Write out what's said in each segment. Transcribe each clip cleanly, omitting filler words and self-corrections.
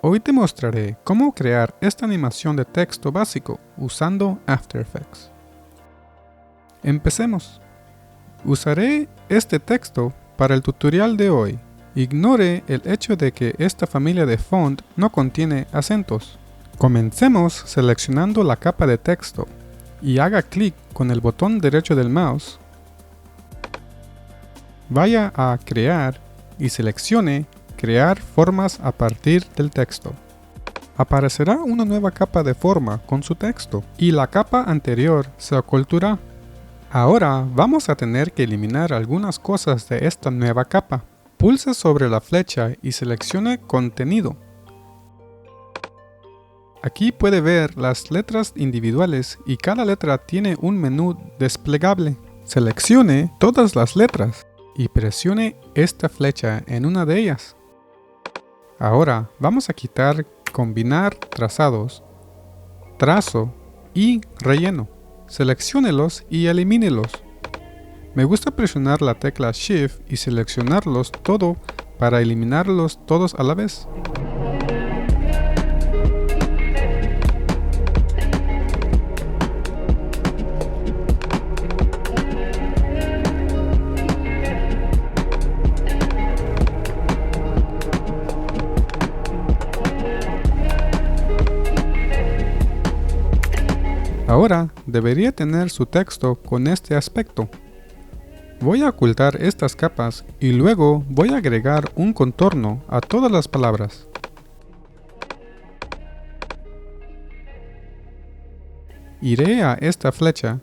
Hoy te mostraré cómo crear esta animación de texto básico usando After Effects. Empecemos. Usaré este texto para el tutorial de hoy. Ignore el hecho de que esta familia de font no contiene acentos. Comencemos seleccionando la capa de texto y haga clic con el botón derecho del mouse. Vaya a Crear y seleccione Crear formas a partir del texto. Aparecerá una nueva capa de forma con su texto y la capa anterior se ocultará. Ahora vamos a tener que eliminar algunas cosas de esta nueva capa. Pulse sobre la flecha y seleccione Contenido. Aquí puede ver las letras individuales y cada letra tiene un menú desplegable. Seleccione todas las letras y presione esta flecha en una de ellas. Ahora vamos a quitar Combinar trazados, Trazo y Relleno. Selecciónelos y elimínelos. Me gusta presionar la tecla Shift y seleccionarlos todo para eliminarlos todos a la vez. Ahora debería tener su texto con este aspecto. Voy a ocultar estas capas y luego voy a agregar un contorno a todas las palabras. Iré a esta flecha,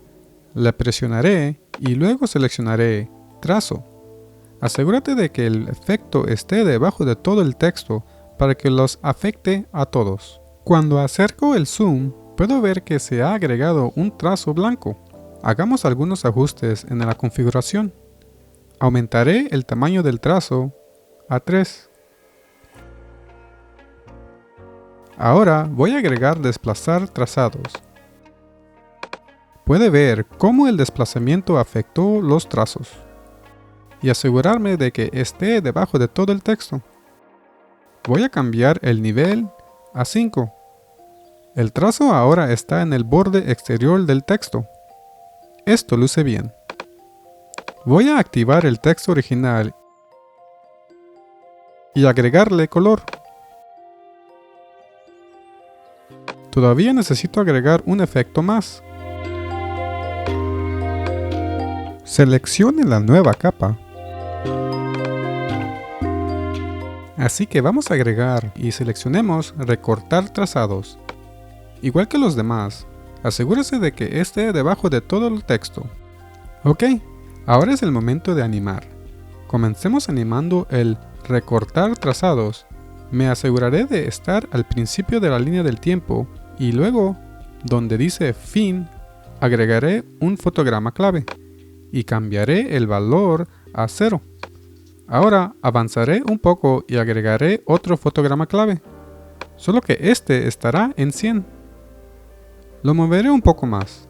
la presionaré y luego seleccionaré Trazo. Asegúrate de que el efecto esté debajo de todo el texto para que los afecte a todos. Cuando acerco el zoom, puedo ver que se ha agregado un trazo blanco. Hagamos algunos ajustes en la configuración. Aumentaré el tamaño del trazo a 3. Ahora voy a agregar desplazar trazados. Puede ver cómo el desplazamiento afectó los trazos. Y asegurarme de que esté debajo de todo el texto. Voy a cambiar el nivel a 5. El trazo ahora está en el borde exterior del texto. Esto luce bien. Voy a activar el texto original y agregarle color. Todavía necesito agregar un efecto más. Seleccione la nueva capa. Así que vamos a agregar y seleccionemos Recortar trazados. Igual que los demás, asegúrese de que esté debajo de todo el texto. Ok, ahora es el momento de animar. Comencemos animando el Recortar trazados. Me aseguraré de estar al principio de la línea del tiempo y luego, donde dice Fin, agregaré un fotograma clave y cambiaré el valor a 0. Ahora avanzaré un poco y agregaré otro fotograma clave, solo que este estará en 100. Lo moveré un poco más.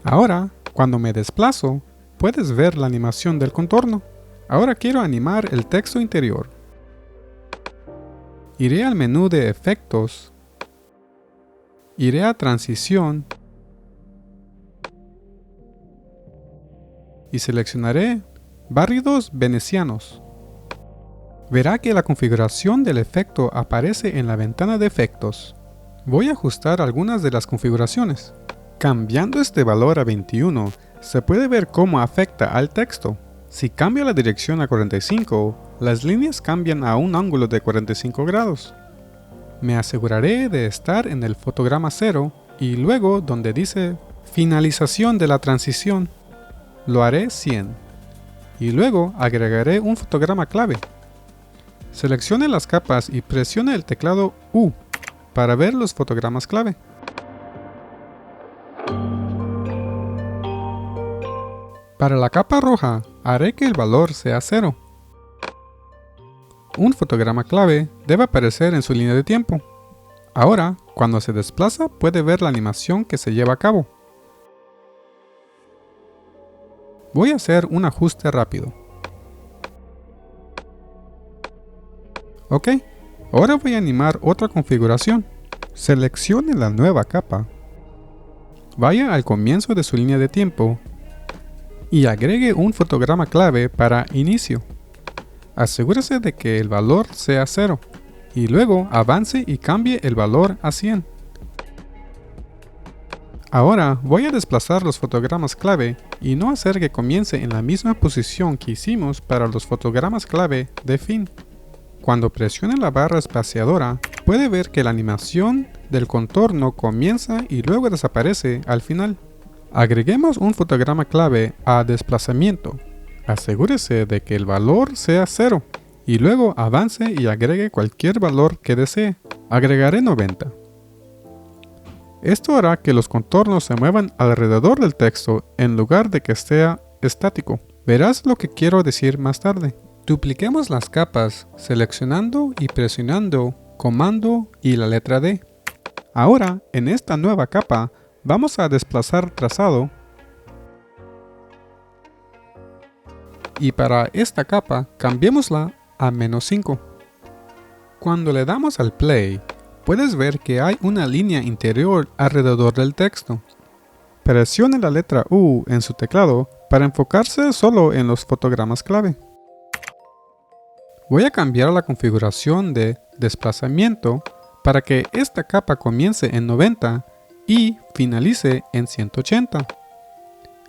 Ahora, cuando me desplazo, puedes ver la animación del contorno. Ahora quiero animar el texto interior. Iré al menú de Efectos. Iré a Transición. Y seleccionaré Barridos venecianos. Verá que la configuración del efecto aparece en la ventana de efectos. Voy a ajustar algunas de las configuraciones. Cambiando este valor a 21, se puede ver cómo afecta al texto. Si cambio la dirección a 45, las líneas cambian a un ángulo de 45 grados. Me aseguraré de estar en el fotograma 0 y luego donde dice Finalización de la transición, lo haré 100. Y luego agregaré un fotograma clave. Seleccione las capas y presione el teclado U para ver los fotogramas clave. Para la capa roja, haré que el valor sea 0. Un fotograma clave debe aparecer en su línea de tiempo. Ahora, cuando se desplaza, puede ver la animación que se lleva a cabo. Voy a hacer un ajuste rápido. Ok, Ahora voy a animar otra configuración. Seleccione la nueva capa. Vaya al comienzo de su línea de tiempo y agregue un fotograma clave para inicio. Asegúrese de que el valor sea 0 y luego avance y cambie el valor a 100. Ahora voy a desplazar los fotogramas clave y no hacer que comience en la misma posición que hicimos para los fotogramas clave de fin. Cuando presione la barra espaciadora, puede ver que la animación del contorno comienza y luego desaparece al final. Agreguemos un fotograma clave a desplazamiento. Asegúrese de que el valor sea 0 y luego avance y agregue cualquier valor que desee. Agregaré 90. Esto hará que los contornos se muevan alrededor del texto en lugar de que sea estático. Verás lo que quiero decir más tarde. Dupliquemos las capas seleccionando y presionando Comando y la letra D. Ahora, en esta nueva capa, vamos a desplazar trazado. Y para esta capa, cambiémosla a -5. Cuando le damos al play, puedes ver que hay una línea interior alrededor del texto. Presione la letra U en su teclado para enfocarse solo en los fotogramas clave. Voy a cambiar la configuración de desplazamiento para que esta capa comience en 90 y finalice en 180.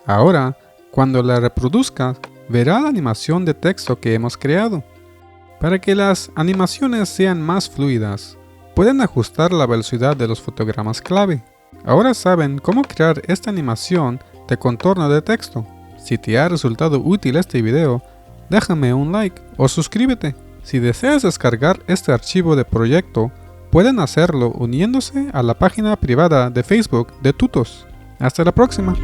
Ahora, cuando la reproduzca, verá la animación de texto que hemos creado. Para que las animaciones sean más fluidas, pueden ajustar la velocidad de los fotogramas clave. Ahora saben cómo crear esta animación de contorno de texto. Si te ha resultado útil este video, déjame un like o suscríbete. Si deseas descargar este archivo de proyecto, pueden hacerlo uniéndose a la página privada de Facebook de Tutos. Hasta la próxima.